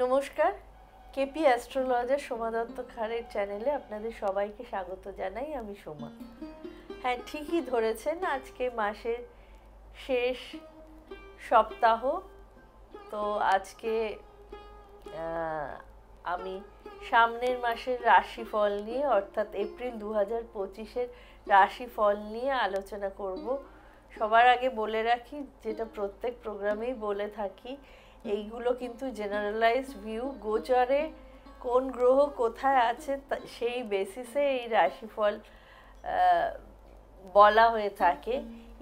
নমস্কার, KP astrologer Soma Dutta খাড়ের চ্যানেলে আপনাদের সবাইকে স্বাগত জানাই। আমি সোমা। হ্যাঁ, ঠিকই ধরেছেন, আজকে মাসের শেষ সপ্তাহ। তো আজকে আমি সামনের মাসের রাশিফল নিয়ে, অর্থাৎ এপ্রিল 2025-এর রাশিফল নিয়ে আলোচনা করব। সবার আগে বলে রাখি, যেটা প্রত্যেক প্রোগ্রামেই বলে থাকি, এইগুলো কিন্তু জেনারেলাইজড ভিউ। গোচরে কোন গ্রহ কোথায় আছে সেই বেসিসে এই রাশিফল বলা হয়ে থাকে।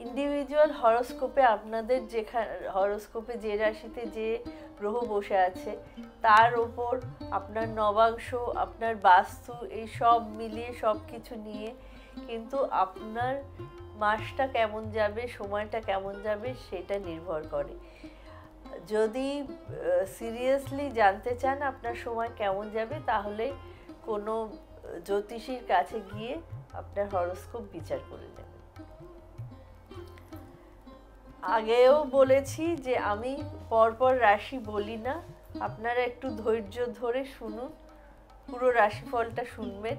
ইন্ডিভিজুয়াল হরোস্কোপে আপনাদের হরোস্কোপে যে রাশিতে যে গ্রহ বসে আছে তার ওপর আপনার নবাংশ, আপনার বাস্তু, এই সব মিলিয়ে সব কিছু নিয়ে কিন্তু আপনার মাসটা কেমন যাবে, সময়টা কেমন যাবে সেটা নির্ভর করে। যদি সিরিয়াসলি জানতে চান আপনার সময় কেমন যাবে, তাহলে কোনো জ্যোতিষীর কাছে গিয়ে আপনার হরোস্কোপ বিচার করে নেবেন। আগেও বলেছি যে আমি পরপর রাশি বলি না, আপনারা একটু ধৈর্য ধরে শুনুন, পুরো রাশিফলটা শুনবেন।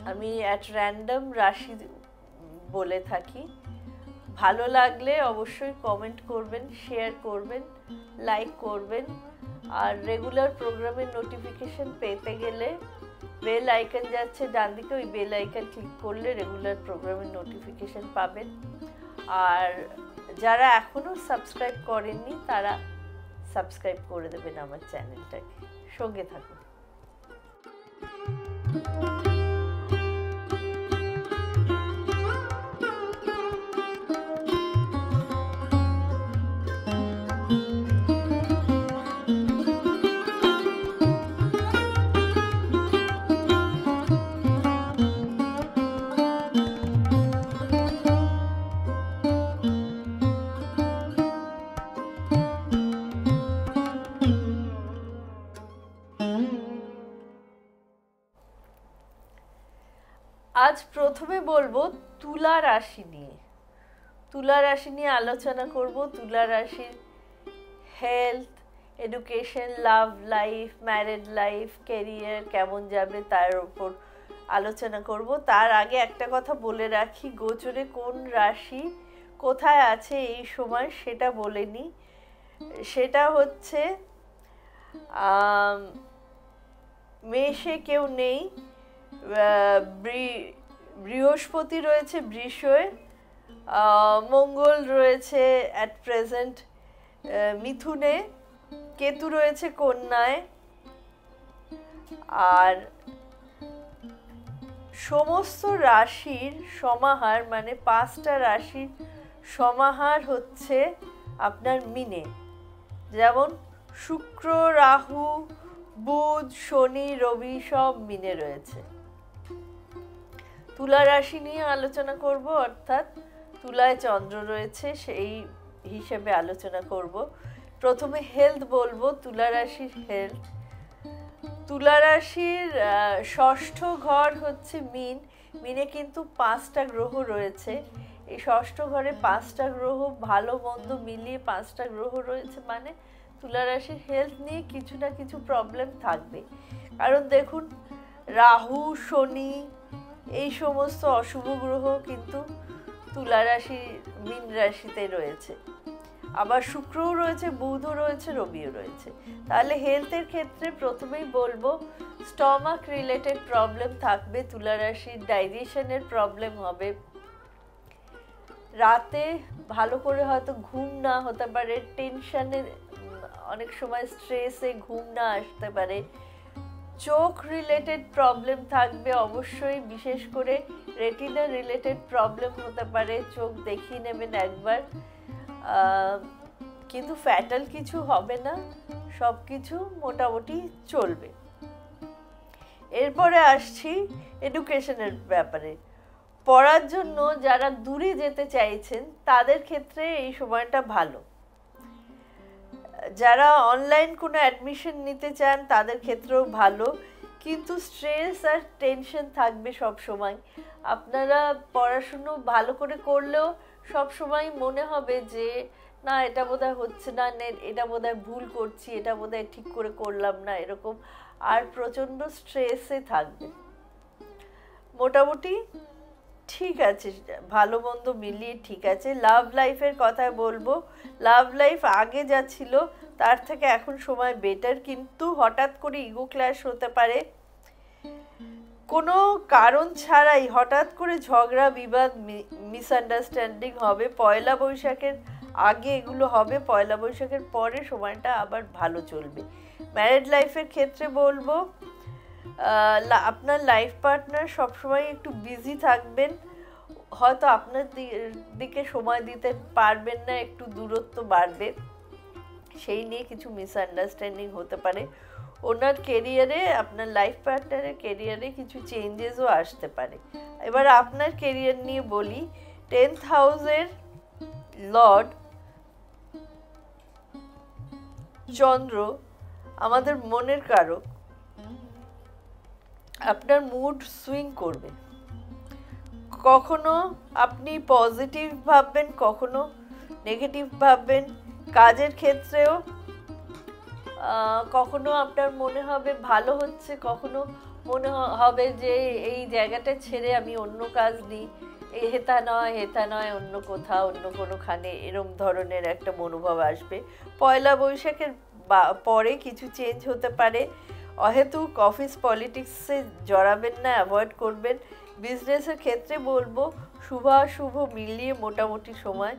আমি অ্যাট র্যান্ডম রাশি বলে থাকি। ভালো লাগলে অবশ্যই কমেন্ট করবেন, শেয়ার করবেন, লাইক করবেন। আর রেগুলার প্রোগ্রামের নোটিফিকেশন পেতে গেলে বেল আইকন যাচ্ছে ডান দিকে, ওই বেল আইকন ক্লিক করলে রেগুলার প্রোগ্রামের নোটিফিকেশন পাবেন। আর যারা এখনও সাবস্ক্রাইব করেননি তারা সাবস্ক্রাইব করে দেবেন আমার চ্যানেলটাকে। সঙ্গে থাকুন। আজ প্রথমে বলবো তুলা রাশি নিয়ে। তুলা রাশি নিয়ে আলোচনা করব। তুলা রাশির health, education, love life, married life, career কেমন যাবে তার উপর আলোচনা করব। তার আগে একটা কথা বলে রাখি, গোচরে কোন রাশি কোথায় আছে এই সময় সেটা বলে নিই। সেটা হচ্ছে মেষে কেউ নেই, বৃহস্পতি রয়েছে বৃষয়ে, মঙ্গল রয়েছে অ্যাট প্রেজেন্ট মিথুনে, কেতু রয়েছে কন্যায়। আর সমস্ত রাশির সমাহার, মানে 5টা রাশির সমাহার হচ্ছে আপনার মিনে। যেমন শুক্র, রাহু, বুধ, শনি, রবি সব মিনে রয়েছে। তুলা রাশি নিয়ে আলোচনা করব, অর্থাৎ তুলায় চন্দ্র রয়েছে, সেই হিসেবে আলোচনা করব। প্রথমে হেলথ বলবো, তুলা রাশির হেলথ। তুলা রাশির ষষ্ঠ ঘর হচ্ছে মিন। মিনে কিন্তু 5টা গ্রহ রয়েছে। এই ষষ্ঠ ঘরে 5টা গ্রহ, ভালো মন্দ মিলিয়ে 5টা গ্রহ রয়েছে, মানে তুলা রাশির হেলথ নিয়ে কিছু না কিছু প্রবলেম থাকবে। কারণ দেখুন, রাহু, শনি এই সমস্ত অশুভ গ্রহ কিন্তু তুলা রাশি, মীন রাশিতে রয়েছে। আবার শুক্রও রয়েছে, বুধও রয়েছে, রবিও রয়েছে। তাহলে হেলথের ক্ষেত্রে প্রথমেই বলবো স্টমাক রিলেটেড প্রবলেম থাকবে তুলা রাশির। ডাইজেশনের প্রবলেম হবে, রাতে ভালো করে হয়তো ঘুম না হতে পারে, টেনশনের, অনেক সময় স্ট্রেসে ঘুম না আসতে পারে। চোখ রিলেটেড প্রবলেম থাকবে অবশ্যই, বিশেষ করে রেটিনা রিলেটেড প্রবলেম হতে পারে, চোখ দেখিয়ে নেবেন একবার। কিন্তু ফ্যাটাল কিছু হবে না, সব কিছু মোটামুটি চলবে। এরপরে আসছি এডুকেশনের ব্যাপারে। পড়ার জন্য যারা দূরে যেতে চাইছেন তাদের ক্ষেত্রে এই সময়টা ভালো। যারা অনলাইন কোনো অ্যাডমিশন নিতে চান তাদের ক্ষেত্রেও ভালো, কিন্তু স্ট্রেস আর টেনশন থাকবে সব সময়। আপনারা পড়াশুনো ভালো করে করলেও সব সময় মনে হবে যে না এটা বোধহয় হচ্ছে না, এটা বোধহয় ভুল করছি, এটা বোধহয় ঠিক করে করলাম না, এরকম। আর প্রচণ্ড স্ট্রেসে থাকবে। মোটামুটি ঠিক আছে, ভালো মন্দ মিলিয়ে ঠিক আছে। লাভ লাইফের কথা বলবো, লাভ লাইফ আগে যা ছিল তার থেকে এখন সময় বেটার, কিন্তু হঠাৎ করে ইগো ক্ল্যাশ হতে পারে, কোনো কারণ ছাড়াই হঠাৎ করে ঝগড়া বিবাদ মিসআন্ডারস্ট্যান্ডিং হবে। পয়লা বৈশাখের আগে এগুলো হবে, পয়লা বৈশাখের পরে সময়টা আবার ভালো চলবে। ম্যারিড লাইফের ক্ষেত্রে বলবো আপনার লাইফ পার্টনার সবসময় একটু বিজি থাকবেন, হয়তো আপনার দিকে সময় দিতে পারবেন না, একটু দূরত্ব বাড়বে, সেই নিয়ে কিছু মিসআন্ডারস্ট্যান্ডিং হতে পারে। ওনার কেরিয়ারে, আপনার লাইফ পার্টনারের কেরিয়ারে কিছু চেঞ্জেসও আসতে পারে। এবার আপনার কেরিয়ার নিয়ে বলি, 10th হাউসের লর্ড চন্দ্র আমাদের মনের কারক, আপনার মুড সুইং করবে, কখনো আপনি পজিটিভ ভাববেন, কখনো নেগেটিভ ভাববেন। কাজের ক্ষেত্রেও কখনো আপনার মনে হবে ভালো হচ্ছে, কখনো মনে হবে যে এই জায়গাটা ছেড়ে আমি অন্য কাজ নিই, হেথা নয় অন্য কোথাও, অন্য কোনোখানে, এরম ধরনের একটা মনোভাব আসবে। পয়লা বৈশাখের পরে কিছু চেঞ্জ হতে পারে। অহেতুক অফিস পলিটিক্সে জড়াবেন না, অ্যাভয়েড করবেন। বিজনেসের ক্ষেত্রে বলবো শুভ মিলিয়ে মোটামুটি সময়।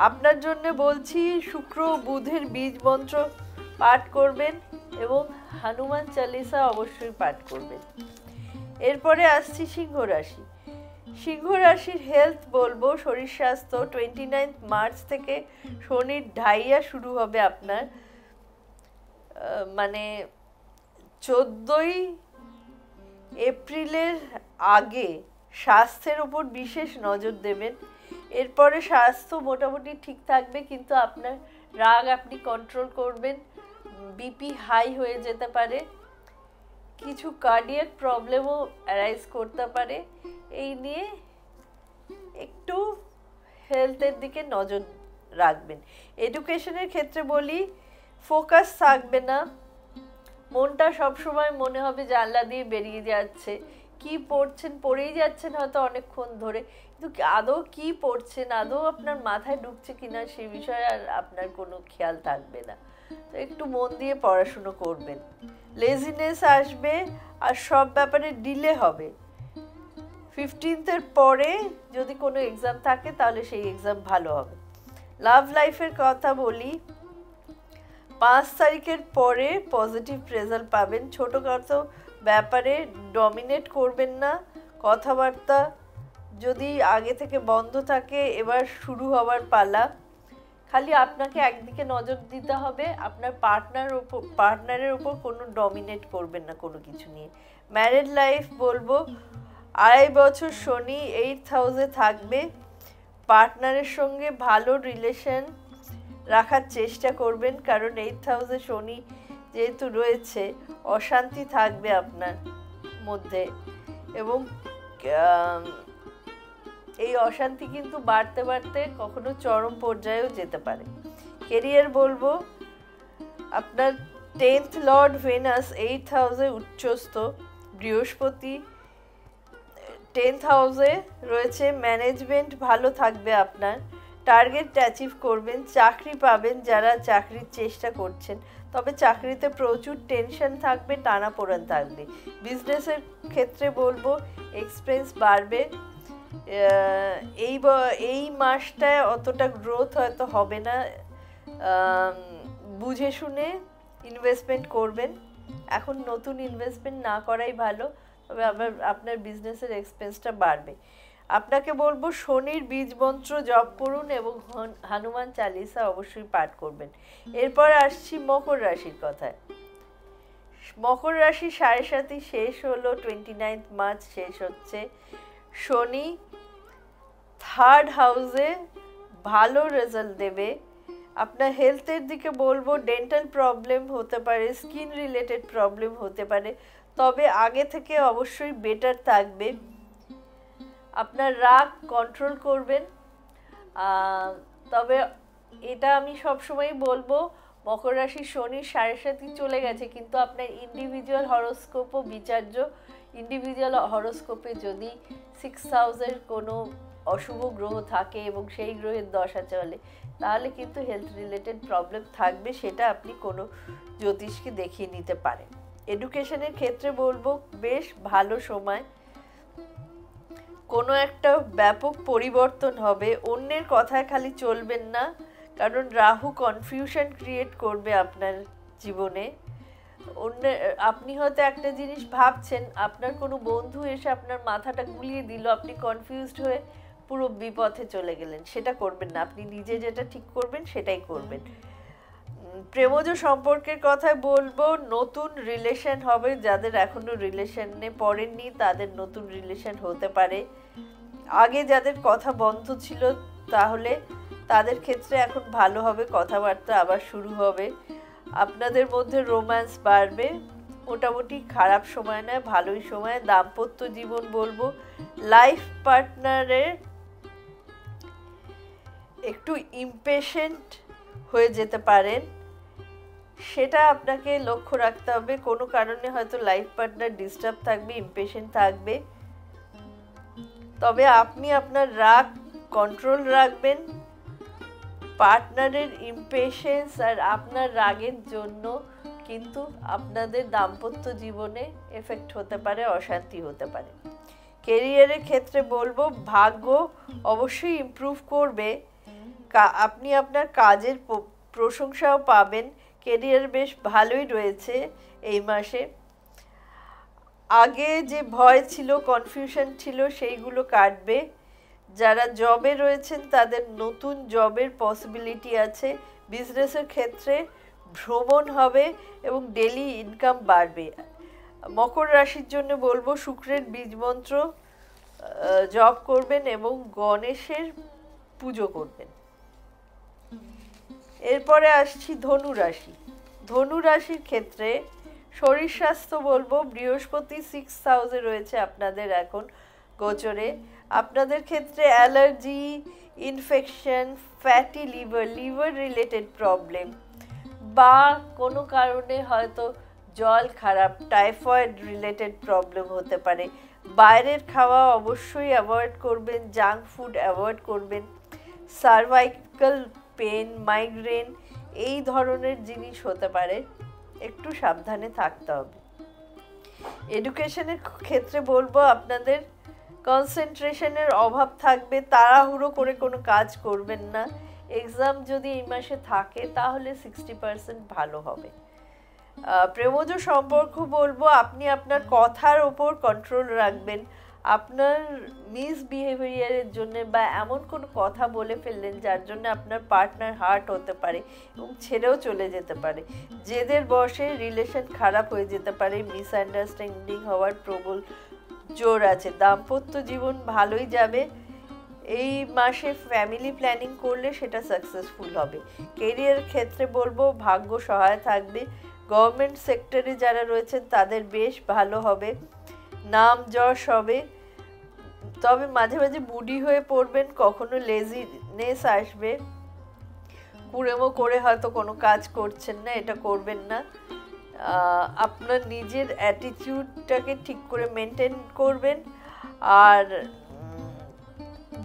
আপনার জন্য বলছি শুক্র বুধের বীজ মন্ত্র পাঠ করবেন এবং হনুমান চালিসা অবশ্যই পাঠ করবেন। এরপরে আসছি সিংহ রাশি। সিংহ রাশির হেলথ বলবো, শরীর স্বাস্থ্য 29 মার্চ থেকে শনির ঢাইয়া শুরু হবে আপনার, মানে 14 এপ্রিলের আগে স্বাস্থ্যের উপর বিশেষ নজর দেবেন। এরপরে স্বাস্থ্য মোটামুটি ঠিক থাকবে, কিন্তু আপনার রাগ আপনি কন্ট্রোল করবেন, বিপি হাই হয়ে যেতে পারে, কিছু কার্ডিয়াক প্রবলেমও অ্যারাইজ করতে পারে। এই নিয়ে একটু হেলথের দিকে নজর রাখবেন। এডুকেশনের ক্ষেত্রে বলি ফোকাস থাকবে না, মনটা সবসময় মনে হবে জানলা দিয়ে বেরিয়ে যাচ্ছে, কি পড়ছেন পড়েই যাচ্ছেন হয়তো অনেকক্ষণ ধরে, কিন্তু আদৌ কি পড়ছেন, আদৌ আপনার মাথায় ঢুকছে কিনা সেই বিষয়ে আর আপনার কোনো খেয়াল থাকবে না। তো একটু মন দিয়ে পড়াশুনো করবেন। লেজিনেস আসবে আর সব ব্যাপারে ডিলে হবে। 15th পরে যদি কোনো এক্সাম থাকে তাহলে সেই এক্সাম ভালো হবে। লাভ লাইফের কথা বলি, 5 তারিখের পরে পজিটিভ রেজাল্ট পাবেন। ছোটোখাটো ব্যাপারে ডমিনেট করবেন না, কথাবার্তা যদি আগে থেকে বন্ধ থাকে এবার শুরু হওয়ার পালা। খালি আপনাকে একদিকে নজর দিতে হবে, আপনার পার্টনারের ওপর কোনো ডমিনেট করবেন না কোনো কিছু নিয়ে। ম্যারিড লাইফ বলবো 2.5 বছর শনি 8th হাউসে থাকবে, পার্টনারের সঙ্গে ভালো রিলেশন রাখার চেষ্টা করবেন, কারণ 8th হাউসে শনি যেহেতু রয়েছে অশান্তি থাকবে আপনার মধ্যে, এবং এই অশান্তি কিন্তু বাড়তে বাড়তে কখনো চরম পর্যায়েও যেতে পারে। কেরিয়ার বলবো আপনার 10th লর্ড ভেনাস 8th হাউসে উচ্চস্থ, বৃহস্পতি 10th হাউসে রয়েছে, ম্যানেজমেন্ট ভালো থাকবে আপনার, টার্গেট অ্যাচিভ করবেন, চাকরি পাবেন যারা চাকরির চেষ্টা করছেন, তবে চাকরিতে প্রচুর টেনশন থাকবে, টানাপোড়েন থাকবে। বিজনেসের ক্ষেত্রে বলবো এক্সপেন্স বাড়বে, এই মাসটায় অতটা গ্রোথ হয়তো হবে না, বুঝে শুনে ইনভেস্টমেন্ট করবেন। এখন নতুন ইনভেস্টমেন্ট না করাই ভালো, তবে আবার আপনার বিজনেসের এক্সপেন্সটা বাড়বে। আপনাকে বলবো শনির বীজ মন্ত্র জপ করুন এবং হনুমান চালিসা অবশ্যই পাঠ করবেন। এরপর আসছি মকর রাশির কথায়। মকর রাশি 7.5 শেষ হলো, 29 মার্চ শেষ হচ্ছে। শনি 3rd হাউসে ভালো রেজাল্ট দেবে। আপনার হেলথের দিকে বলবো ডেন্টাল প্রবলেম হতে পারে, স্কিন রিলেটেড প্রবলেম হতে পারে, তবে আগে থেকে অবশ্যই বেটার থাকবে। আপনার রাগ কন্ট্রোল করবেন, তবে এটা আমি সবসময় বলবো, মকর রাশির শনির 7.5 চলে গেছে, কিন্তু আপনার ইন্ডিভিজুয়াল হরোস্কোপও বিচার্য। ইন্ডিভিজুয়াল হরোস্কোপে যদি 6 হাউসের কোনো অশুভ গ্রহ থাকে এবং সেই গ্রহের দশা চলে, তাহলে কিন্তু হেলথ রিলেটেড প্রবলেম থাকবে, সেটা আপনি কোনো জ্যোতিষকে দেখিয়ে নিতে পারেন। এডুকেশনের ক্ষেত্রে বলবো বেশ ভালো সময়, কোনো একটা ব্যাপক পরিবর্তন হবে, অন্যের কথায় খালি চলবেন না, কারণ রাহু কনফিউশন ক্রিয়েট করবে আপনার জীবনে। আপনি হয়তো একটা জিনিস ভাবছেন, আপনার কোনো বন্ধু এসে আপনার মাথাটা গুলিয়ে দিল, আপনি কনফিউজড হয়ে পুরো বিপথে চলে গেলেন, সেটা করবেন না। আপনি নিজে যেটা ঠিক করবেন সেটাই করবেন। প্রেমজ সম্পর্কের কথায় বলবো, নতুন রিলেশন হবে, যাদের এখনো রিলেশনে পড়েননি তাদের নতুন রিলেশন হতে পারে। আগে যাদের কথা বন্ধ ছিল তাহলে তাদের ক্ষেত্রে এখন ভালো হবে, কথাবার্তা আবার শুরু হবে, আপনাদের মধ্যে রোম্যান্স বাড়বে। মোটামুটি খারাপ সময় নয়, ভালোই সময়। দাম্পত্য জীবন বলবো লাইফ পার্টনারের একটু ইমপেশেন্ট হয়ে যেতে পারেন, সেটা আপনাকে লক্ষ্য রাখতে হবে। কোনো কারণে হয়তো লাইফ পার্টনার ডিস্টার্ব থাকবে, ইমপেশেন্ট থাকবে, তবে আপনি আপনার রাগ কন্ট্রোল রাখবেন। পার্টনারের ইমপেশেন্স আর আপনার রাগের জন্য কিন্তু আপনাদের দাম্পত্য জীবনে এফেক্ট হতে পারে, অশান্তি হতে পারে। কেরিয়ারের ক্ষেত্রে বলবো ভাগ্য অবশ্যই ইমপ্রুভ করবে, আপনি আপনার কাজের প্রশংসাও পাবেন। কেরিয়ার বেশ ভালোই রয়েছে এই মাসে। আগে যে ভয় ছিল, কনফিউশন ছিল, সেইগুলো কাটবে। যারা জবে রয়েছেন তাদের নতুন জবের পসিবিলিটি আছে। বিজনেসের ক্ষেত্রে ভ্রমণ হবে এবং ডেলি ইনকাম বাড়বে। মকর রাশির জন্য বলবো শুক্রের বীজ মন্ত্র জপ করবেন এবং গণেশের পুজো করবেন। এরপরে আসছি ধনু রাশি। ধনু রাশির ক্ষেত্রে শরীর স্বাস্থ্য বলবো বৃহস্পতি 6 হাউসে রয়েছে আপনাদের এখন গোচরে। আপনাদের ক্ষেত্রে allergy, infection, fatty liver related problem, বা কোনো কারণে হয়তো জল খারাপ, টাইফয়েড রিলেটেড প্রবলেম হতে পারে। বাইরের খাওয়া অবশ্যই অ্যাভয়েড করবেন, জাঙ্ক ফুড অ্যাভয়েড করবেন। সার্ভাইকাল পেন, মাইগ্রেন এই ধরনের জিনিস হতে পারে, একটু সাবধানে থাকতে হবে। এডুকেশনের ক্ষেত্রে বলবো আপনাদের কনসেন্ট্রেশনের অভাব থাকবে, তাড়াহুড়ো করে কোনো কাজ করবেন না। এক্সাম যদি এই মাসে থাকে তাহলে 60% ভালো হবে। প্রেমজ সম্পর্ক বলবো আপনি আপনার কথার ওপর কন্ট্রোল রাখবেন। আপনার মিসবিহেভিয়ারের জন্য বা এমন কোনো কথা বলে ফেললেন যার জন্য আপনার পার্টনার হার্ট হতে পারে এবং ছেড়েও চলে যেতে পারে। জেদের বশে রিলেশন খারাপ হয়ে যেতে পারে, মিসআন্ডারস্ট্যান্ডিং হওয়ার প্রবল জোর আছে। দাম্পত্য জীবন ভালোই যাবে। এই মাসে ফ্যামিলি প্ল্যানিং করলে সেটা সাকসেসফুল হবে। কেরিয়ার ক্ষেত্রে বলবো ভাগ্য সহায় থাকবে। গভর্নমেন্ট সেক্টরে যারা রয়েছেন তাদের বেশ ভালো হবে, নাম যশ হবে। তবে মাঝে মাঝে মুডি হয়ে পড়বেন, কখনো লেজিনেস আসবে, কুড়েমো করে হয়তো কোনো কাজ করছেন না, এটা করবেন না। আপনার নিজের অ্যাটিটিউডটাকে ঠিক করে মেনটেন করবেন, আর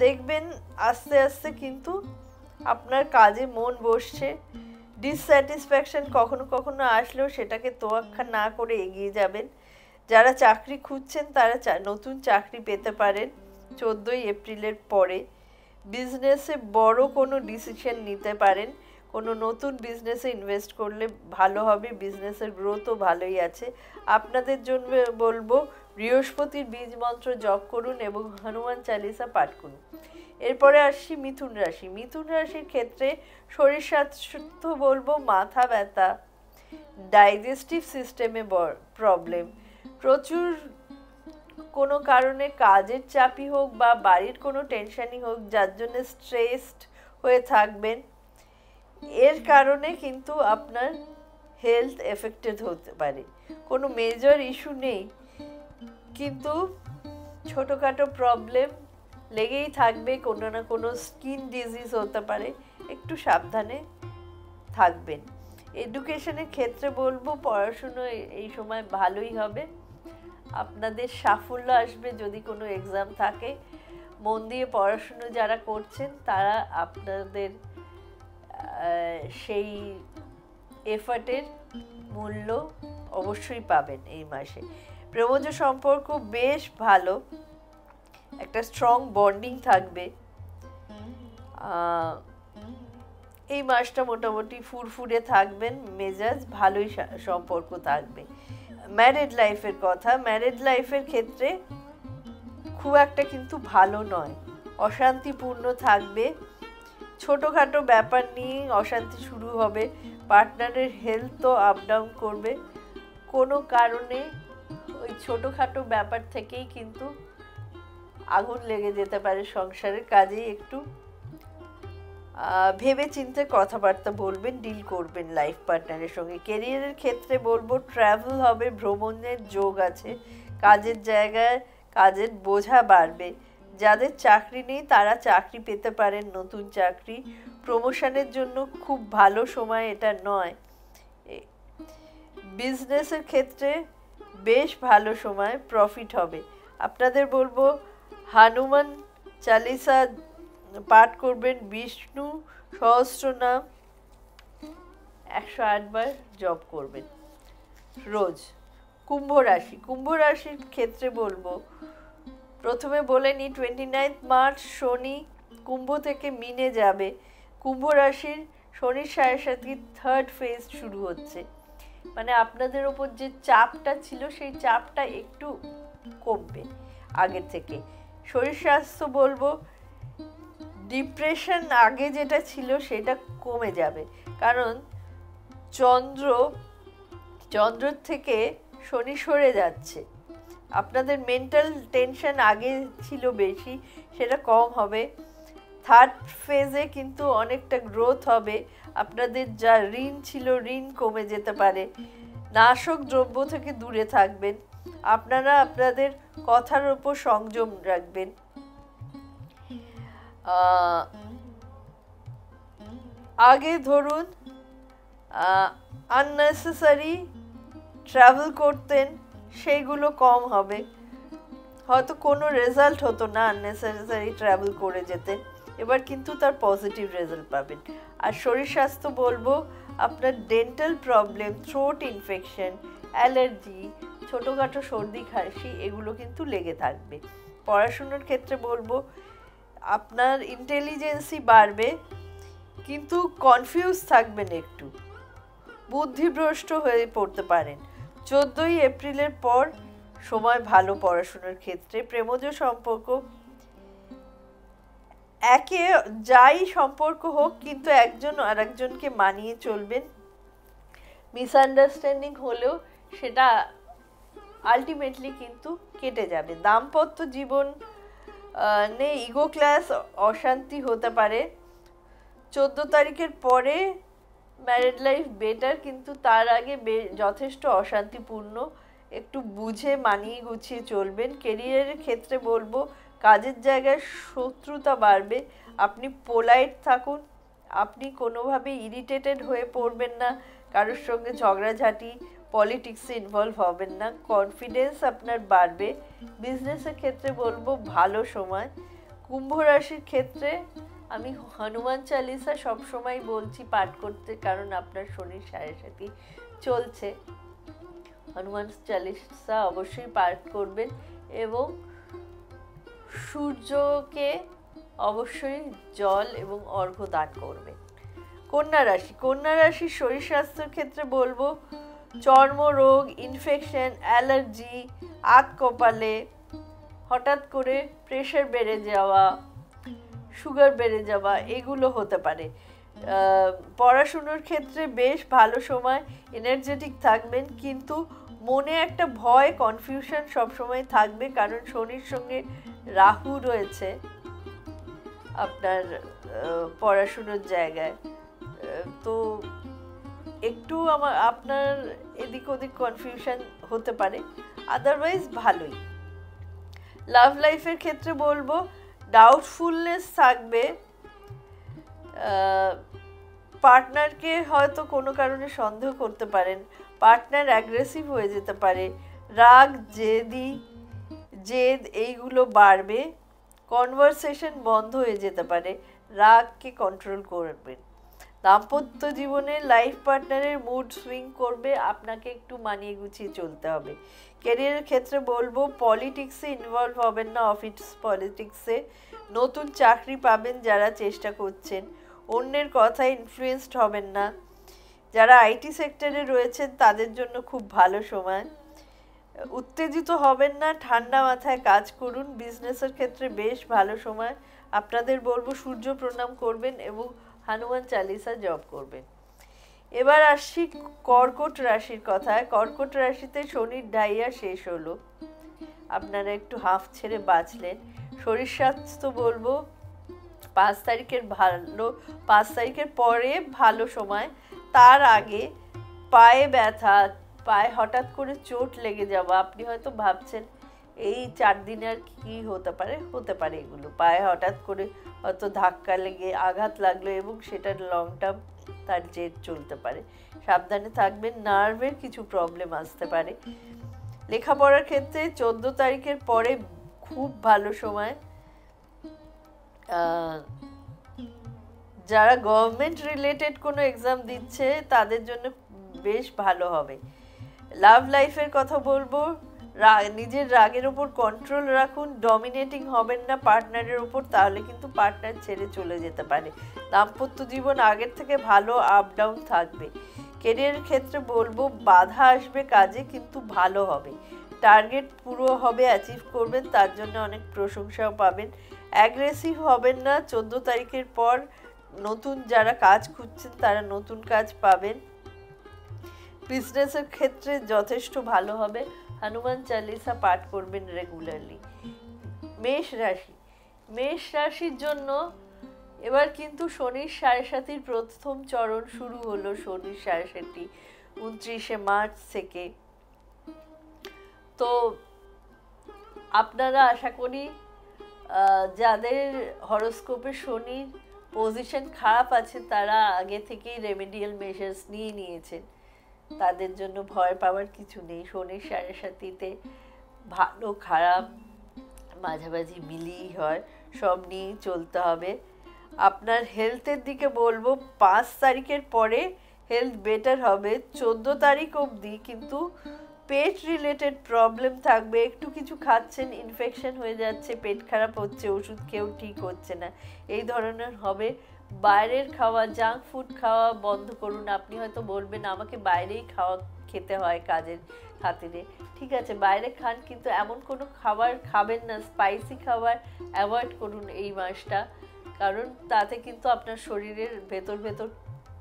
দেখবেন আস্তে আস্তে কিন্তু আপনার কাজে মন বসছে। ডিসস্যাটিসফ্যাকশন কখনো কখনো আসলেও সেটাকে তোয়াক্কা না করে এগিয়ে যাবেন। যারা চাকরি খুঁজছেন তারা নতুন চাকরি পেতে পারেন 14 এপ্রিলের পরে। বিজনেসে বড় কোনো ডিসিশন নিতে পারেন, কোনো নতুন বিজনেসে ইনভেস্ট করলে ভালো হবে, বিজনেসের গ্রোথও ভালোই আছে। আপনাদের জন্য বলবো বৃহস্পতির বীজ মন্ত্র জপ করুন এবং হনুমান চালিসা পাঠ করুন। এরপরে আসছি মিথুন রাশি। মিথুন রাশির ক্ষেত্রে শরীর স্বাস্থ্য বলবো মাথা ব্যথা, ডাইজেস্টিভ সিস্টেমে প্রবলেম, প্রচুর কোনো কারণে কাজের চাপই হোক বা বাড়ির কোনো টেনশনই হোক যার জন্য স্ট্রেসড হয়ে থাকবেন, এর কারণে কিন্তু আপনার হেলথ এফেক্টেড হতে পারে। কোনো মেজর ইস্যু নেই, কিন্তু ছোটোখাটো প্রবলেম লেগেই থাকবে। কোনো না কোনো স্কিন ডিজিজ হতে পারে, একটু একটু সাবধানে থাকবেন। এডুকেশনের ক্ষেত্রে বলবো পড়াশুনো এই সময় ভালোই হবে, আপনাদের সাফল্য আসবে। যদি কোনো এক্সাম থাকে, মন দিয়ে পড়াশুনো যারা করছেন তারা আপনাদের সেই এফর্টের মূল্য অবশ্যই পাবেন এই মাসে। প্রেমজ সম্পর্ক বেশ ভালো, একটা স্ট্রং বন্ডিং থাকবে। এই মাসটা মোটামুটি ফুরফুরে থাকবেন, মেজাজ ভালোই সম্পর্ক থাকবে। ম্যারিড লাইফের কথা, ম্যারিড লাইফের ক্ষেত্রে খুব একটা কিন্তু ভালো নয়, অশান্তিপূর্ণ থাকবে। ছোটোখাটো ব্যাপার নিয়ে অশান্তি শুরু হবে, পার্টনারের হেলথও আপ ডাউন করবে। কোনো কারণে ওই ছোটোখাটো ব্যাপার থেকেই কিন্তু আগুন লেগে যেতে পারে সংসারের। কাজেই একটু ভেবে চিন্তে কথাবার্তা বলবেন, ডিল করবেন লাইফ পার্টনারের সঙ্গে। কেরিয়ারের ক্ষেত্রে বলবো ট্রাভেল হবে, ভ্রমণের যোগ আছে। কাজের জায়গায় কাজের বোঝা বাড়বে। যাদের চাকরি নেই তারা চাকরি পেতে পারেন, নতুন চাকরি। প্রমোশনের জন্য খুব ভালো সময় এটা নয়। বিজনেসের ক্ষেত্রে বেশ ভালো সময়, প্রফিট হবে। আপনাদের বলবো হনুমান চালিসা পাঠ করবেন, বিষ্ণু সহস্রনাম 108 বার জপ করবেন রোজ। কুম্ভ রাশি, কুম্ভ রাশির ক্ষেত্রে বলবো প্রথমে বলে নি 29 মার্চ শনি কুম্ভ থেকে মিনে যাবে। কুম্ভ রাশির শনির সাথে থার্ড ফেজ শুরু হচ্ছে, মানে আপনাদের ওপর যে চাপটা ছিল সেই চাপটা একটু কমবে আগের থেকে। শরীর স্বাস্থ্য বলবো ডিপ্রেশন আগে যেটা ছিল সেটা কমে যাবে, কারণ চন্দ্র থেকে শনি সরে যাচ্ছে। আপনাদের মেন্টাল টেনশন আগে ছিল বেশি, সেটা কম হবে। থার্ড ফেজে কিন্তু অনেকটা গ্রোথ হবে। আপনাদের যা ঋণ ছিল ঋণ কমে যেতে পারে। নাশক দ্রব্য থেকে দূরে থাকবেন। আপনারা আপনাদের কথার উপর সংযম রাখবেন। আগে ধরুন আননেসেসারি ট্রাভেল করতেন, সেইগুলো কম হবে। হয়তো কোনো রেজাল্ট হতো না আননেসেসারি ট্রাভেল করে যেতেন, এবার কিন্তু তার পজিটিভ রেজাল্ট পাবেন। আর শরীর স্বাস্থ্য বলবো আপনার dental problem, throat infection, allergy, ছোটোখাটো সর্দি কাশি এগুলো কিন্তু লেগে থাকবে। পড়াশুনোর ক্ষেত্রে বলবো আপনার ইন্টেলিজেন্সই বাড়বে, কিন্তু কনফিউজ থাকবেন, একটু বুদ্ধিভ্রষ্ট হয়ে পড়তে পারেন। 14ই এপ্রিলের পর সময় ভালো পড়াশোনার ক্ষেত্রে। প্রেমজ সম্পর্ক একে যাই সম্পর্ক হোক কিন্তু একজন আর একজনকে মানিয়ে চলবেন। মিসআন্ডারস্ট্যান্ডিং হলেও সেটা আলটিমেটলি কিন্তু কেটে যাবে। দাম্পত্য জীবন ইগো ক্লাস অশান্তি হতে পারে। 14 তারিখের পরে ম্যারিড লাইফ বেটার, কিন্তু তার আগে যথেষ্ট অশান্তিপূর্ণ। একটু বুঝে মানিয়ে গুছিয়ে চলবেন। কেরিয়ারের ক্ষেত্রে বলবো কাজের জায়গায় শত্রুতা বাড়বে। আপনি পোলাইট থাকুন, আপনি কোনোভাবে ইরিটেটেড হয়ে পড়বেন না, কারোর সঙ্গে ঝগড়াঝাটি পলিটিক্সে ইনভলভ হবেন না। কনফিডেন্স আপনার বাড়বে। বিজনেসের ক্ষেত্রে বলবো ভালো সময়। কুম্ভ রাশির ক্ষেত্রে আমি হনুমান চালিসা সবসময় বলছি পাঠ করতে, কারণ আপনার শনির সাথে চলছে। হনুমান চালিসা অবশ্যই পাঠ করবেন এবং সূর্যকে অবশ্যই জল এবং অর্ঘ্য দান করবেন। কন্যা রাশি, কন্যা রাশির শরীর স্বাস্থ্যের ক্ষেত্রে বলবো চর্মরোগ, ইনফেকশন, অ্যালার্জি, আত কপালে, হঠাৎ করে প্রেশার বেড়ে যাওয়া, সুগার বেড়ে যাওয়া এগুলো হতে পারে। পড়াশুনোর ক্ষেত্রে বেশ ভালো সময়, এনার্জেটিক থাকবেন, কিন্তু মনে একটা ভয়, কনফিউশন সবসময় থাকবে, কারণ শনির সঙ্গে রাহু রয়েছে আপনার পড়াশুনোর জায়গায়। তো একটু আপনার এদিক ওদিক কনফিউশন হতে পারে, আদারওয়াইজ ভালোই। লাভ লাইফের ক্ষেত্রে বলবো ডাউটফুলনেস থাকবে, পার্টনারকে হয়তো কোনো কারণে সন্দেহ করতে পারেন, পার্টনার অ্যাগ্রেসিভ হয়ে যেতে পারে, রাগ জেদ এইগুলো বাড়বে, কনভারসেশন বন্ধ হয়ে যেতে পারে, রাগকে কন্ট্রোল করবেন। দাম্পত্য জীবনে লাইফ পার্টনারের মুড সুইং করবে, আপনাকে একটু মানিয়ে গুছিয়ে চলতে হবে। ক্যারিয়ারের ক্ষেত্রে বলবো পলিটিক্সে ইনভলভ হবেন না, অফিস পলিটিক্সে। নতুন চাকরি পাবেন যারা চেষ্টা করছেন, অন্যের কথায় ইনফ্লুয়েসড হবেন না। যারা আইটি সেক্টরে রয়েছেন তাদের জন্য খুব ভালো সময়। উত্তেজিত হবেন না, ঠান্ডা মাথায় কাজ করুন। বিজনেসের ক্ষেত্রে বেশ ভালো সময়। আপনাদের বলবো সূর্য প্রণাম করবেন এবং হনুমান চালিসা জপ করবেন। এবার আসছি কর্কট রাশির কথায়। কর্কট রাশিতে শনির ঢাইয়া শেষ হলো, আপনারা একটু হাঁফ ছেড়ে বাঁচলেন। শরীর স্বাস্থ্য বলবো 5 তারিখের ভালো, 5 তারিখের পরে ভালো সময়। তার আগে পায়ে ব্যথা, পায়ে হঠাৎ করে চোট লেগে যাওয়া, আপনি হয়তো ভাবছেন এই 4 দিনে আর কি হতে পারে এগুলো। পায়ে হঠাৎ করে হয়তো ধাক্কা লেগে আঘাত লাগলো এবং সেটা লং টার্ম তার জের চলতে পারে, সাবধানে থাকবেন। নার্ভের কিছু প্রবলেম আসতে পারে। লেখাপড়ার ক্ষেত্রে 14 তারিখের পরে খুব ভালো সময়। যারা গভর্নমেন্ট রিলেটেড কোনো এক্সাম দিচ্ছে তাদের জন্য বেশ ভালো হবে। লাভ লাইফের কথা বলবো, নিজের রাগের ওপর কন্ট্রোল রাখুন, ডমিনেটিং হবেন না পার্টনারের ওপর, তাহলে কিন্তু পার্টনার ছেড়ে চলে যেতে পারে। দাম্পত্য জীবন আগের থেকে ভালো, আপ ডাউন থাকবে। কেরিয়ারের ক্ষেত্রে বলবো বাধা আসবে কাজে, কিন্তু ভালো হবে। টার্গেট পুরো হবে, অ্যাচিভ করবেন, তার জন্য অনেক প্রশংসাও পাবেন। অ্যাগ্রেসিভ হবেন না। 14 তারিখের পর নতুন যারা কাজ খুঁজছেন তারা নতুন কাজ পাবেন। বিজনেসের ক্ষেত্রে যথেষ্ট ভালো হবে। হনুমান চালিসা পাঠ করবেন রেগুলারলি। মেষ রাশির জন্য এবার কিন্তু শনির 7.5 প্রথম চরণ শুরু হলো। শনির 7.5 29শে মার্চ থেকে। তো আপনারা আশা করি যাদের হরোস্কোপে শনির পজিশন খারাপ আছে তারা আগে থেকেই রেমেডিয়াল মেজার্স নিয়েছেন, তাদের জন্য ভয় পাওয়ার কিছু নেই। শনির 7.5তে ভালো খারাপ মাঝামাঝি মিলিয়েই হয়, সব নিয়েই চলতে হবে। আপনার হেলথের দিকে বলবো 5 তারিখের পরে হেলথ বেটার হবে। 14 তারিখ অবধি কিন্তু পেট রিলেটেড প্রবলেম থাকবে। একটু কিছু খাচ্ছেন, ইনফেকশন হয়ে যাচ্ছে, পেট খারাপ হচ্ছে, ওষুধ খেয়েও ঠিক হচ্ছে না, এই ধরনের হবে। বাইরের খাওয়া, জাঙ্ক ফুড খাওয়া বন্ধ করুন। আপনি হয়তো বলবেন আমাকে বাইরেই খেতে হয় কাজের খাতিরে, ঠিক আছে বাইরে খান, কিন্তু এমন কোনো খাবার খাবেন না, স্পাইসি খাবার অ্যাভয়েড করুন এই মাসটা, কারণ তাতে কিন্তু আপনার শরীরের ভেতর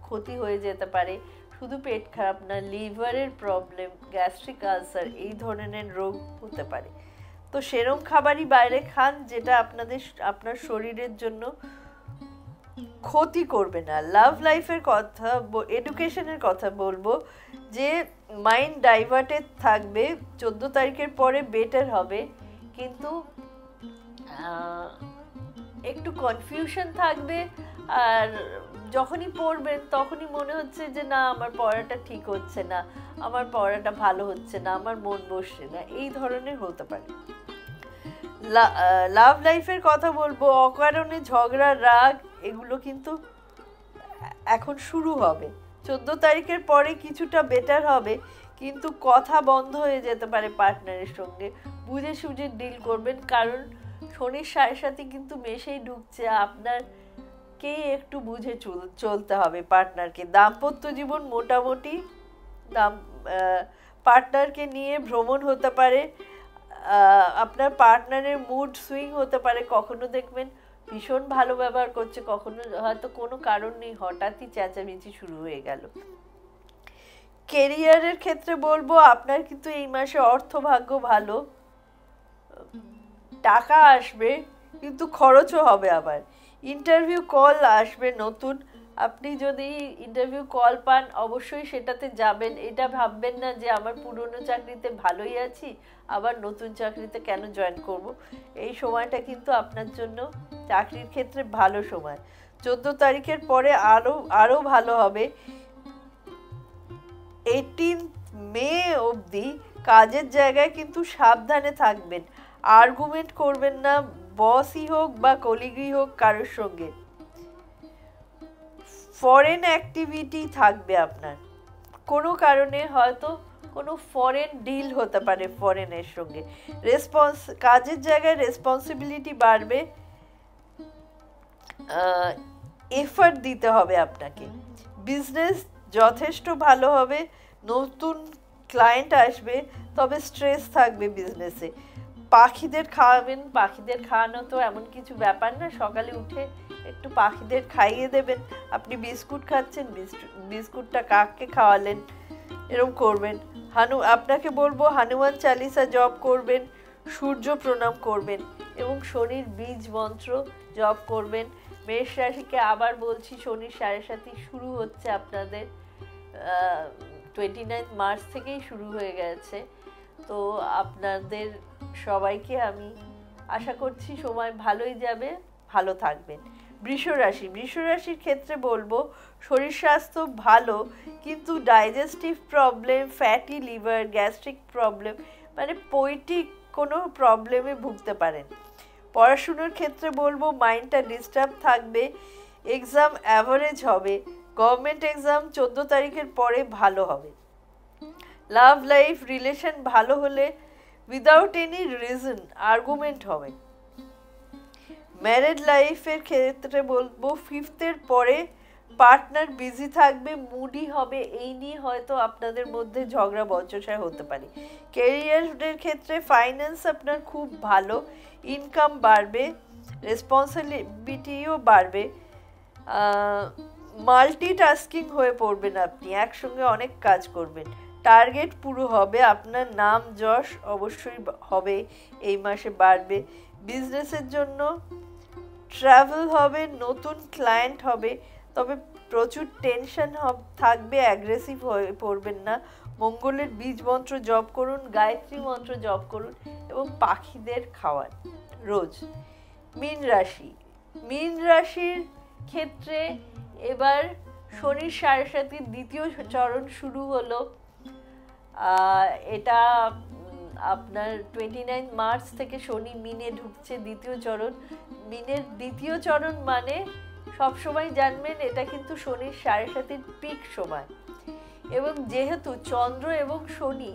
ক্ষতি হয়ে যেতে পারে। শুধু পেট খারাপ না, লিভারের প্রবলেম, গ্যাস্ট্রিক আলসার এই ধরনের রোগ হতে পারে। তো সেরকম খাবারই বাইরে খান যেটা আপনার শরীরের জন্য ক্ষতি করবে না। লাভ লাইফের কথা, এডুকেশনের কথা বলবো যে মাইন্ড ডাইভার্টেড থাকবে। 14 তারিখের পরে বেটার হবে, কিন্তু একটু কনফিউশন থাকবে, আর যখনই পড়বেন তখনই মনে হচ্ছে যে না আমার পড়াটা ঠিক হচ্ছে না, আমার পড়াটা ভালো হচ্ছে না, আমার মন বসছে না, এই ধরনের হতে পারে। লাভ লাইফের কথা বলবো, অকারণে ঝগড়া, রাগ এগুলো কিন্তু এখন শুরু হবে। 14 তারিখের পরে কিছুটা বেটার হবে, কিন্তু কথা বন্ধ হয়ে যেতে পারে পার্টনারের সঙ্গে। বুঝে সুঝে ডিল করবেন, কারণ শনির 7.5 কিন্তু মেষেই ঢুকছে, আপনারকে একটু বুঝে চলতে হবে পার্টনারকে। দাম্পত্য জীবন মোটামুটি, পার্টনারকে নিয়ে ভ্রমণ হতে পারে, আপনার পার্টনারের মুড সুইং হতে পারে, কখনো দেখবেন ভীষণ ভালো ব্যবহার করছে, কখনো হয়তো কোনো কারণ নেই হঠাৎই চেঁচামেচি শুরু হয়ে গেল। কেরিয়ারের ক্ষেত্রে বলবো আপনার কিন্তু এই মাসে অর্থভাগ্য ভালো, টাকা আসবে কিন্তু খরচও হবে। আবার ইন্টারভিউ কল আসবে নতুন, আপনি যদি ইন্টারভিউ কল পান অবশ্যই সেটাতে যাবেন। এটা ভাববেন না যে আমার পুরনো চাকরিতে ভালোই আছি, আবার নতুন চাকরিতে কেন জয়েন করব। এই সময়টা কিন্তু আপনার জন্য চাকরির ক্ষেত্রে ভালো সময়। 14 তারিখের পরে আরো ভালো হবে। 18 মে অবধি কাজের জায়গায় কিন্তু সাবধানে থাকবেন, আর্গুমেন্ট করবেন না, বসই হোক বা কলিগই হোক কারোর সঙ্গে। ফরেন অ্যাক্টিভিটি থাকবে আপনার, কোনো কারণে হয়তো কোনো ফরেন ডিল হতে পারে ফরেনের সঙ্গে। কাজের জায়গায় রেসপন্সিবিলিটি বাড়বে, এফর্ট দিতে হবে আপনাকে। বিজনেস যথেষ্ট ভালো হবে, নতুন ক্লায়েন্ট আসবে, তবে স্ট্রেস থাকবে বিজনেসে। পাখিদের খাওয়াবেন, পাখিদের খাওয়ানো তো এমন কিছু ব্যাপার না, সকালে উঠে একটু পাখিদের খাইয়ে দেবেন। আপনি বিস্কুট খাচ্ছেন, বিস্কুটটা কাককে খাওয়ালেন, এরকম করবেন। আপনাকে বলবো হনুমান চালিসা জপ করবেন, সূর্য প্রণাম করবেন এবং শনির বীজ মন্ত্র জপ করবেন। মেষ রাশিকে আবার বলছি, শনির 7.5 শুরু হচ্ছে আপনাদের, 29 মার্চ থেকেই শুরু হয়ে গেছে। তো আপনাদের সবাইকে আমি আশা করছি সময় ভালোই যাবে, ভালো থাকবেন। বৃষ রাশির ক্ষেত্রে বলবো শরীর স্বাস্থ্য ভালো, কিন্তু digestive problem, fatty liver, gastric problem, মানে পোয়েটিক কোনো প্রবলেমে ভুগতে পারেন। পড়াশুনোর ক্ষেত্রে বলবো মাইন্ডটা ডিস্টার্ব থাকবে, এক্সাম অ্যাভারেজ হবে, গভর্নমেন্ট এক্সাম 14 তারিখের পরে ভালো হবে। লাভ লাইফ রিলেশন ভালো হলে উইদাউট এনি রিজন আর্গুমেন্ট হবে। ম্যারিড লাইফের ক্ষেত্রে বলবো 5th পরে পার্টনার বিজি থাকবে, মুডি হবে, এই নিয়ে হয়তো আপনাদের মধ্যে ঝগড়া বচসা হতে পারে। ক্যারিয়ারের ক্ষেত্রে ফাইন্যান্স আপনার খুব ভালো, ইনকাম বাড়বে, রেসপন্সিবিলিটিও বাড়বে, মাল্টিটাস্কিং হয়ে পড়বেন আপনি, একসঙ্গে অনেক কাজ করবেন, টার্গেট পুরো হবে, আপনার নাম যশ অবশ্যই হবে, এই মাসে বাড়বে। বিজনেসের জন্য ট্রাভেল হবে, নতুন ক্লায়েন্ট হবে, তবে প্রচুর টেনশন থাকবে, অ্যাগ্রেসিভ হয়ে পড়বেন না। মঙ্গলের বীজ মন্ত্র জপ করুন, গায়ত্রী মন্ত্র জপ করুন এবং পাখিদের খাওয়ান রোজ। মীন রাশির ক্ষেত্রে এবার শনির 7.5 দ্বিতীয় চরণ শুরু হলো। এটা আপনার 29 মার্চ থেকে শনি মিনে ঢুকছে দ্বিতীয় চরণ। মিনের দ্বিতীয় চরণ মানে সবসময় জানবেন এটা কিন্তু শনির 7.5 পিক সময়, এবং যেহেতু চন্দ্র এবং শনি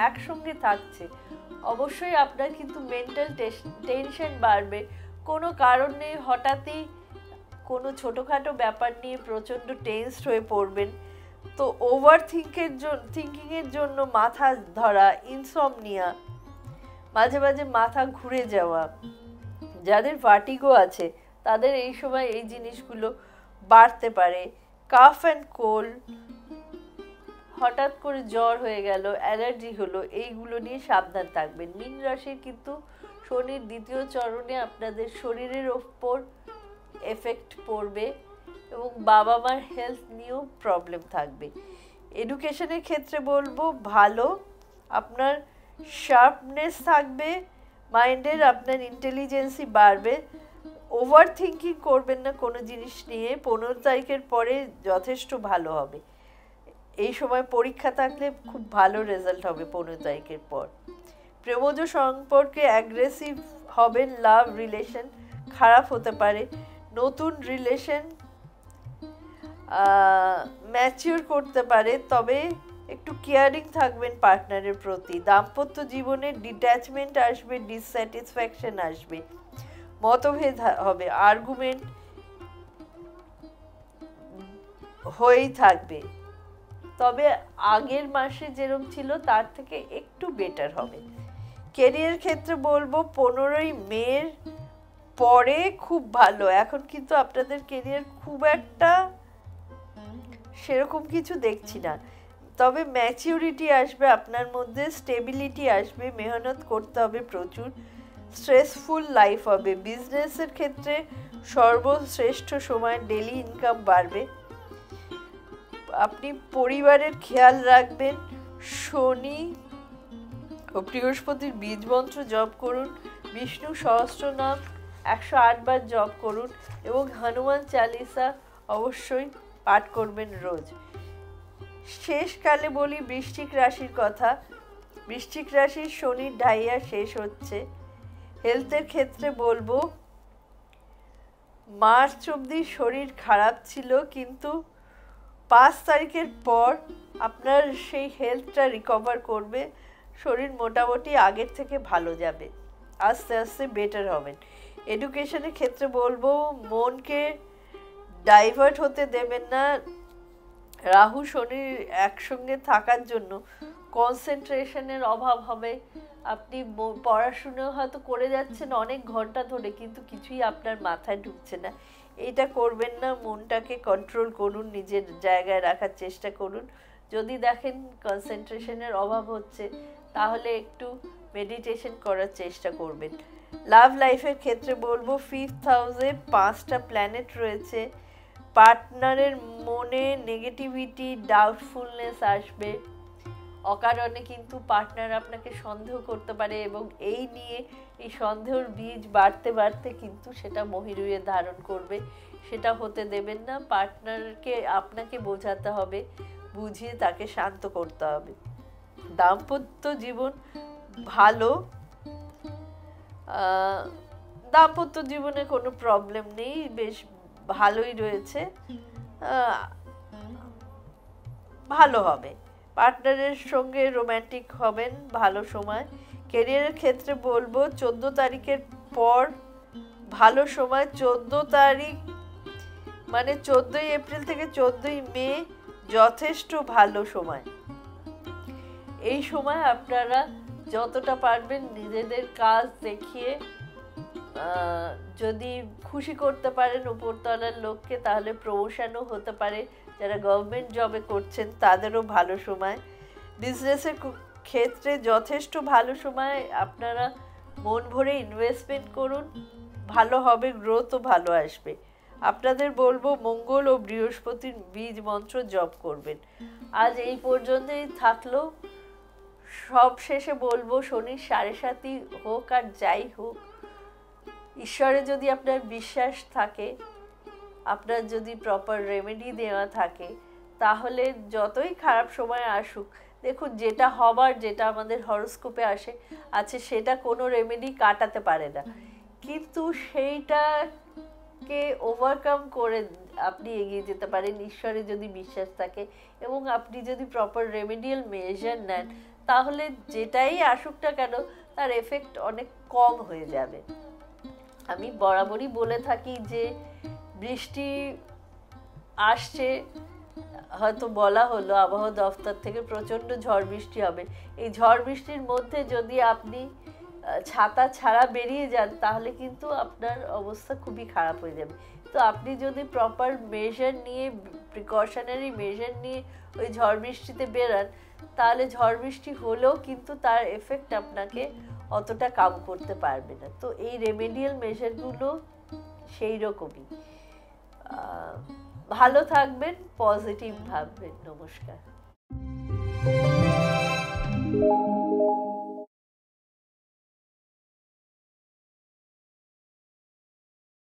একসঙ্গে থাকছে, অবশ্যই আপনার কিন্তু মেন্টাল টেনশন বাড়বে। কোনো কারণে হঠাৎই কোনো ছোটোখাটো ব্যাপার নিয়ে প্রচণ্ড টেনসড হয়ে পড়বেন। তো ওভার থিঙ্কিংয়ের জন্য মাথা ধরা, ইনসমনিয়া, মাঝে মাঝে মাথা ঘুরে যাওয়া, যাদের ভার্টিগো আছে তাদের এই সময় এই জিনিসগুলো বাড়তে পারে। কাফ অ্যান্ড কোল্ড, হঠাৎ করে জ্বর হয়ে গেল, অ্যালার্জি হলো, এইগুলো নিয়ে সাবধান থাকবেন। মীন রাশির কিন্তু শনির দ্বিতীয় চরণে আপনাদের শরীরের ওপর এফেক্ট পড়বে এবং বাবা মার হেলথ নিয়েও প্রবলেম থাকবে। এডুকেশনের ক্ষেত্রে বলবো ভালো, আপনার শার্পনেস থাকবে, মাইন্ডের আপনার ইন্টেলিজেন্সি বাড়বে, ওভার থিঙ্কিং করবেন না কোনো জিনিস নিয়ে। 15 তারিখের পরে যথেষ্ট ভালো হবে, এই সময় পরীক্ষা থাকলে খুব ভালো রেজাল্ট হবে 15 তারিখের পর। প্রেমজ সম্পর্কে অ্যাগ্রেসিভ হবেন, লাভ রিলেশন খারাপ হতে পারে, নতুন রিলেশন ম্যাচিউর করতে পারে, তবে একটু কেয়ারিং থাকবেন পার্টনারের প্রতি। দাম্পত্য জীবনে ডিট্যাচমেন্ট আসবে, ডিসস্যাটিসফ্যাকশন আসবে, মতভেদ হবে, আর্গুমেন্ট হয়েই থাকবে, তবে আগের মাসে যেরকম ছিল তার থেকে একটু বেটার হবে। ক্যারিয়ার ক্ষেত্রে বলবো 15ই মের পরে খুব ভালো, এখন কিন্তু আপনাদের ক্যারিয়ার খুব একটা সেরকম কিছু দেখছি না, তবে ম্যাচিউরিটি আসবে আপনার মধ্যে, স্টেবিলিটি আসবে, মেহনত করতে হবে প্রচুর, স্ট্রেসফুল লাইফ হবে। বিজনেসের ক্ষেত্রে সর্বশ্রেষ্ঠ সময়, ডেইলি ইনকাম বাড়বে, আপনি পরিবারের খেয়াল রাখবেন। শনি ও বৃহস্পতির বীজ মন্ত্র জপ করুন, বিষ্ণু সহস্রনাম 108 বার জপ করুন এবং হনুমান চালিসা অবশ্যই পাঠ করবেন রোজ। শেষকালে বলি বৃশ্চিক রাশির কথা। বৃশ্চিক রাশির শনির ঢাইয়া শেষ হচ্ছে। হেলথের ক্ষেত্রে বলবো মার্চ অবধি শরীর খারাপ ছিল, কিন্তু 5 তারিখের পর আপনার সেই হেলথটা রিকভার করবে, শরীর মোটামুটি আগের থেকে ভালো যাবে, আস্তে আস্তে বেটার হবেন। এডুকেশনের ক্ষেত্রে বলবো মনকে ডাইভার্ট হতে দেবেন না। রাহু শনির একসঙ্গে থাকার জন্য কনসেন্ট্রেশনের অভাব হবে। আপনি পড়াশুনো হয়তো করে যাচ্ছেন অনেক ঘন্টা ধরে, কিন্তু কিছুই আপনার মাথায় ঢুকছে না। এটা করবেন না, মনটাকে কন্ট্রোল করুন, নিজের জায়গায় রাখার চেষ্টা করুন। যদি দেখেন কনসেন্ট্রেশনের অভাব হচ্ছে, তাহলে একটু মেডিটেশন করার চেষ্টা করবেন। লাভ লাইফের ক্ষেত্রে বলবো 5th হাউসে 5টা প্ল্যানেট রয়েছে। পার্টনারের মনে নেগেটিভিটি, ডাউটফুলনেস আসবে, অকারণে কিন্তু পার্টনার আপনাকে সন্দেহ করতে পারে এবং এই নিয়ে এই সন্দেহের বীজ বাড়তে বাড়তে কিন্তু সেটা মহিরুহে ধারণ করবে। সেটা হতে দেবেন না। পার্টনারকে আপনাকে বোঝাতে হবে, বুঝিয়ে তাকে শান্ত করতে হবে। দাম্পত্য জীবন ভালো, দাম্পত্য জীবনে কোনো প্রবলেম নেই, বেশ ভালোই রয়েছে, ভালো হবে। পার্টনারের সঙ্গে রোম্যান্টিক হবেন, ভালো সময়। ক্যারিয়ারের ক্ষেত্রে বলবো 14 তারিখের পর ভালো সময়। 14 তারিখ মানে 14ই এপ্রিল থেকে 14ই মে যথেষ্ট ভালো সময়। এই সময় আপনারা যতটা পারবেন নিজেদের কাজ দেখিয়ে যদি খুশি করতে পারেন উপরতলার লোককে, তাহলে প্রমোশনও হতে পারে। যারা গভর্নমেন্ট জবে করছেন তাদেরও ভালো সময়। বিজনেসের ক্ষেত্রে যথেষ্ট ভালো সময়। আপনারা মন ভরে ইনভেস্টমেন্ট করুন, ভালো হবে, গ্রোথও ভালো আসবে। আপনাদের বলবো মঙ্গল ও বৃহস্পতির বীজ মন্ত্র জপ করবেন। আজ এই পর্যন্তই থাকলো। সব শেষে বলবো শনির 7.5 হোক আর যাই হোক, ঈশ্বরে যদি আপনার বিশ্বাস থাকে, আপনার যদি প্রপার রেমেডি দেওয়া থাকে, তাহলে যতই খারাপ সময় আসুক, দেখুন যেটা হবার, যেটা আমাদের হরোস্কোপে আছে সেটা কোনো রেমেডি কাটাতে পারে না, কিন্তু সেইটাকে ওভারকাম করে আপনি এগিয়ে যেতে পারেন ঈশ্বরে যদি বিশ্বাস থাকে এবং আপনি যদি প্রপার রেমেডিয়াল মেজার নেন, তাহলে যেটাই আসুক না কেন তার এফেক্ট অনেক কম হয়ে যাবে। আমি বরাবরই বলে থাকি যে বৃষ্টি আসছে, হয়তো বলা হলো আবহাওয়া দফতর থেকে প্রচণ্ড ঝড় বৃষ্টি হবে। এই ঝড় বৃষ্টির মধ্যে যদি আপনি ছাতা ছাড়া বেরিয়ে যান, তাহলে কিন্তু আপনার অবস্থা খুবই খারাপ হয়ে যাবে। তো আপনি যদি প্রপার মেজার নিয়ে, প্রিকশনারি মেজার নিয়ে ওই ঝড় বৃষ্টিতে বেরান, তাহলে ঝড় বৃষ্টি হলেও কিন্তু তার এফেক্ট আপনাকে অতটা কাম করতে পারবে না। তো এই রেমেডিয়াল মেজারগুলো সেই রকমই। ভালো থাকবেন, পজিটিভ ভাববেন। নমস্কার।